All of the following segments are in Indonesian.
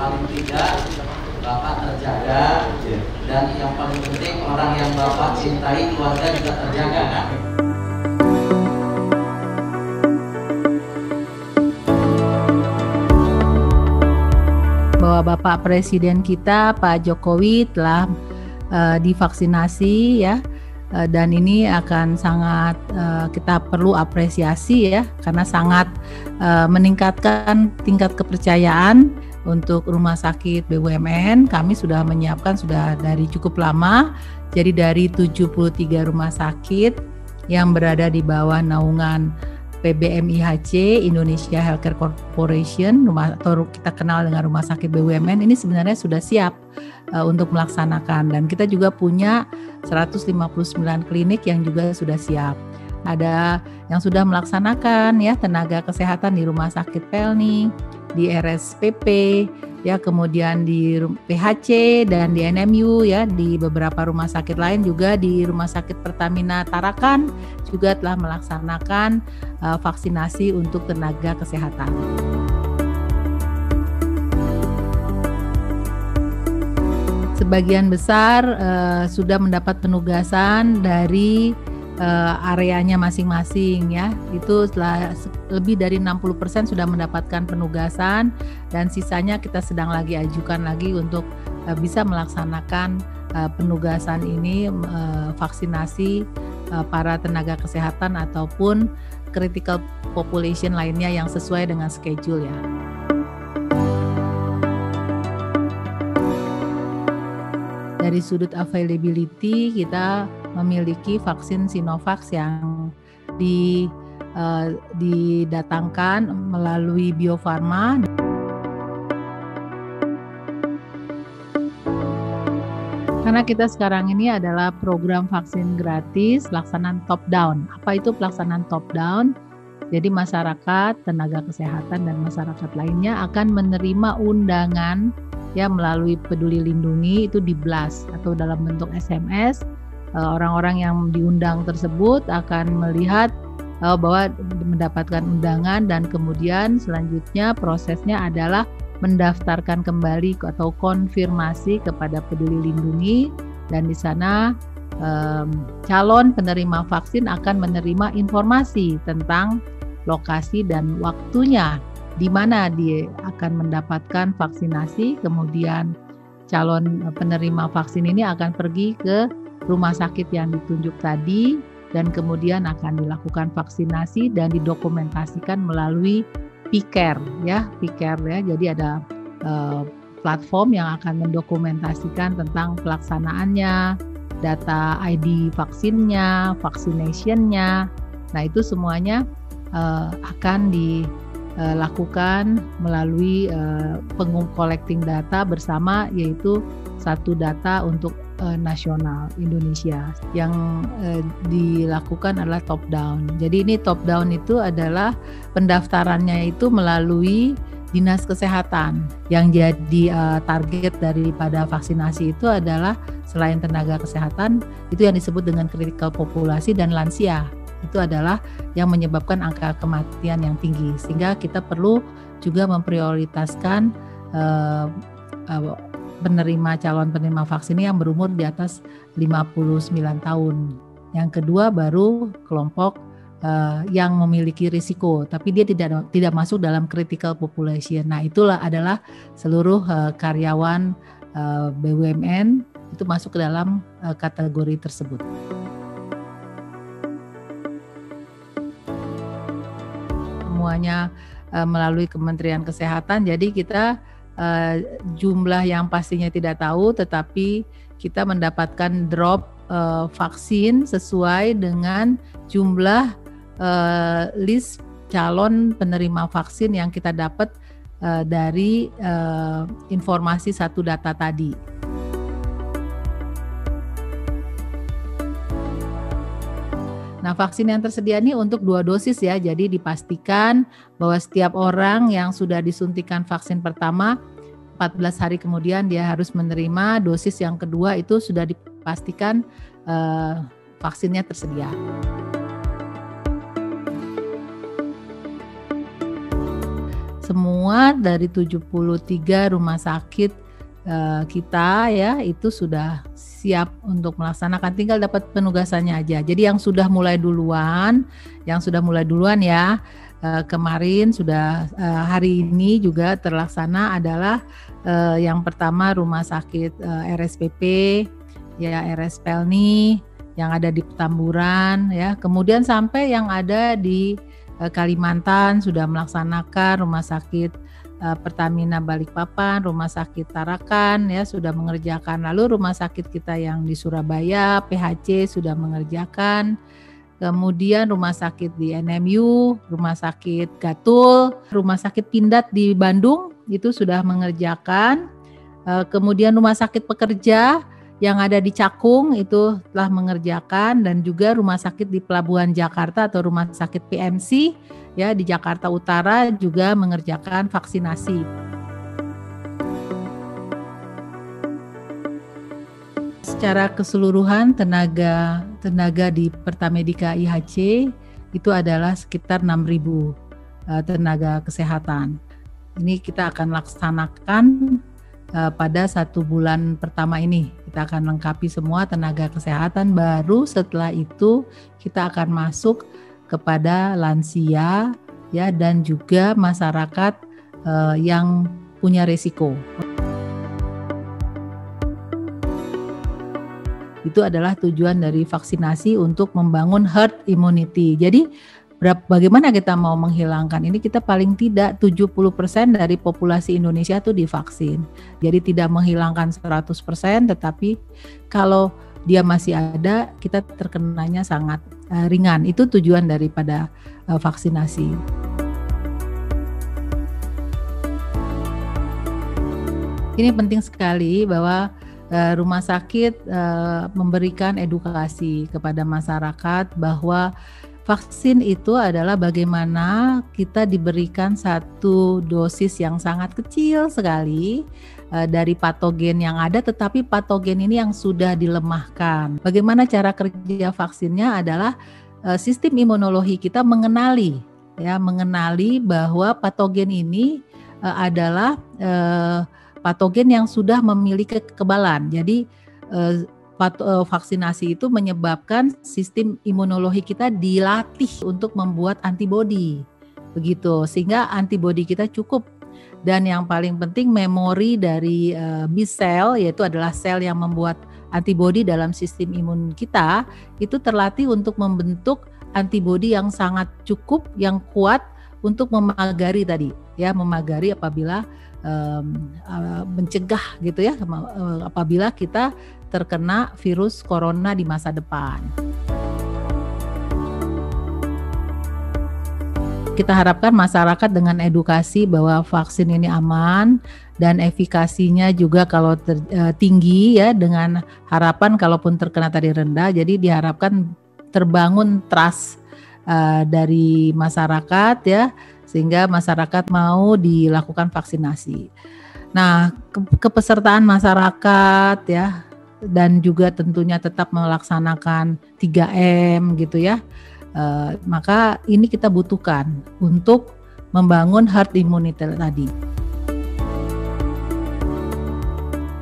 paling tidak Bapak terjaga, dan yang paling penting orang yang Bapak cintai, keluarga juga terjaga kan? Bahwa Bapak Presiden kita Pak Jokowi telah divaksinasi ya, dan ini akan sangat kita perlu apresiasi ya, karena sangat meningkatkan tingkat kepercayaan untuk rumah sakit BUMN. Kami sudah menyiapkan sudah dari cukup lama, jadi dari 73 rumah sakit yang berada di bawah naungan PBMIHC, Indonesia Healthcare Corporation, atau kita kenal dengan rumah sakit BUMN, ini sebenarnya sudah siap untuk melaksanakan, dan kita juga punya 159 klinik yang juga sudah siap. Ada yang sudah melaksanakan ya, tenaga kesehatan di Rumah Sakit Pelni, di RSPP ya, kemudian di PHC dan di NMU ya, di beberapa rumah sakit lain juga, di Rumah Sakit Pertamina Tarakan juga telah melaksanakan vaksinasi untuk tenaga kesehatan. Sebagian besar sudah mendapat penugasan dari areanya masing-masing ya, itu lebih dari 60% sudah mendapatkan penugasan, dan sisanya kita sedang lagi ajukan lagi untuk bisa melaksanakan penugasan ini, vaksinasi para tenaga kesehatan ataupun critical population lainnya yang sesuai dengan schedule ya. Dari sudut availability, kita memiliki vaksin Sinovac yang didatangkan melalui Bio Farma. Karena kita sekarang ini adalah program vaksin gratis pelaksanaan top down. Apa itu pelaksanaan top down? Jadi masyarakat, tenaga kesehatan dan masyarakat lainnya akan menerima undangan ya melalui Peduli Lindungi, itu di blast atau dalam bentuk SMS. Orang-orang yang diundang tersebut akan melihat bahwa mendapatkan undangan, dan kemudian selanjutnya prosesnya adalah mendaftarkan kembali atau konfirmasi kepada Peduli Lindungi, dan di sana calon penerima vaksin akan menerima informasi tentang lokasi dan waktunya di mana dia akan mendapatkan vaksinasi. Kemudian calon penerima vaksin ini akan pergi ke rumah sakit yang ditunjuk tadi, dan kemudian akan dilakukan vaksinasi dan didokumentasikan melalui PCare ya. Jadi ada platform yang akan mendokumentasikan tentang pelaksanaannya, data ID vaksinnya, vaccinationnya. Nah, itu semuanya akan dilakukan melalui collecting data bersama, yaitu satu data untuk nasional Indonesia. Yang dilakukan adalah top down. Jadi ini top down itu adalah pendaftarannya itu melalui Dinas Kesehatan. Yang jadi target daripada vaksinasi itu adalah selain tenaga kesehatan, itu yang disebut dengan critical populasi dan lansia. Itu adalah yang menyebabkan angka kematian yang tinggi, sehingga kita perlu juga memprioritaskan calon penerima vaksin yang berumur di atas 59 tahun. Yang kedua baru kelompok yang memiliki risiko, tapi dia tidak masuk dalam critical population. Nah, itulah adalah seluruh karyawan BUMN itu masuk ke dalam kategori tersebut. Semuanya melalui Kementerian Kesehatan. Jadi kita jumlah yang pastinya tidak tahu, tetapi kita mendapatkan drop vaksin sesuai dengan jumlah list calon penerima vaksin yang kita dapat dari informasi satu data tadi. Nah, vaksin yang tersedia ini untuk 2 dosis ya, jadi dipastikan bahwa setiap orang yang sudah disuntikan vaksin pertama, 14 hari kemudian dia harus menerima dosis yang kedua, itu sudah dipastikan vaksinnya tersedia. semua dari 73 rumah sakit kita ya itu sudah siap untuk melaksanakan, tinggal dapat penugasannya aja. Jadi yang sudah mulai duluan ya, kemarin sudah hari ini juga terlaksana adalah yang pertama rumah sakit RSPP ya, RS Pelni yang ada di Petamburan ya, kemudian sampai yang ada di Kalimantan sudah melaksanakan, rumah sakit Pertamina Balikpapan, rumah sakit Tarakan ya sudah mengerjakan. Lalu rumah sakit kita yang di Surabaya PHC sudah mengerjakan. Kemudian rumah sakit di NMU, rumah sakit Gatul, rumah sakit Pindad di Bandung itu sudah mengerjakan. Kemudian rumah sakit pekerja yang ada di Cakung itu telah mengerjakan, dan juga rumah sakit di Pelabuhan Jakarta atau rumah sakit PMC ya di Jakarta Utara juga mengerjakan vaksinasi. Secara keseluruhan tenaga di Pertamedika IHC itu adalah sekitar 6.000 tenaga kesehatan. Ini kita akan laksanakan pada 1 bulan pertama ini. Kita akan lengkapi semua tenaga kesehatan, baru setelah itu kita akan masuk kepada lansia ya, dan juga masyarakat yang punya risiko. Itu adalah tujuan dari vaksinasi untuk membangun herd immunity. Jadi bagaimana kita mau menghilangkan ini, kita paling tidak 70% dari populasi Indonesia itu divaksin. Jadi tidak menghilangkan 100%, tetapi kalau dia masih ada, kita terkenanya sangat ringan. Itu tujuan daripada vaksinasi. Ini penting sekali bahwa rumah sakit memberikan edukasi kepada masyarakat bahwa vaksin itu adalah bagaimana kita diberikan satu dosis yang sangat kecil sekali dari patogen yang ada, tetapi patogen ini yang sudah dilemahkan. Bagaimana cara kerja vaksinnya adalah sistem imunologi kita mengenali bahwa patogen ini adalah patogen yang sudah memiliki kekebalan. Jadi vaksinasi itu menyebabkan sistem imunologi kita dilatih untuk membuat antibodi, begitu, sehingga antibodi kita cukup. Dan yang paling penting, memori dari B cell, yaitu adalah sel yang membuat antibodi dalam sistem imun kita, itu terlatih untuk membentuk antibodi yang sangat cukup, yang kuat untuk memagari tadi, ya, memagari apabila mencegah gitu ya, apabila kita terkena virus corona di masa depan. Kita harapkan masyarakat dengan edukasi bahwa vaksin ini aman dan efikasinya juga kalau tinggi ya, dengan harapan kalaupun terkena tadi rendah, jadi diharapkan terbangun trust dari masyarakat ya, sehingga masyarakat mau dilakukan vaksinasi. Nah, kepesertaan masyarakat ya, dan juga tentunya tetap melaksanakan 3M gitu ya, maka ini kita butuhkan untuk membangun herd immunity tadi.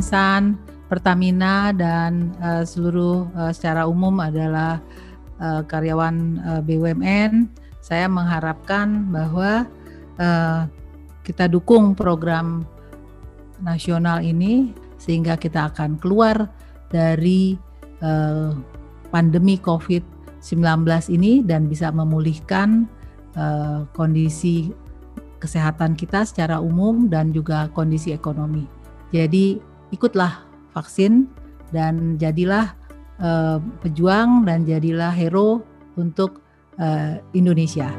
Insan, Pertamina dan seluruh secara umum adalah karyawan BUMN, saya mengharapkan bahwa kita dukung program nasional ini sehingga kita akan keluar dari pandemi COVID-19 ini dan bisa memulihkan kondisi kesehatan kita secara umum dan juga kondisi ekonomi. Jadi ikutlah vaksin dan jadilah pejuang dan jadilah hero untuk Indonesia.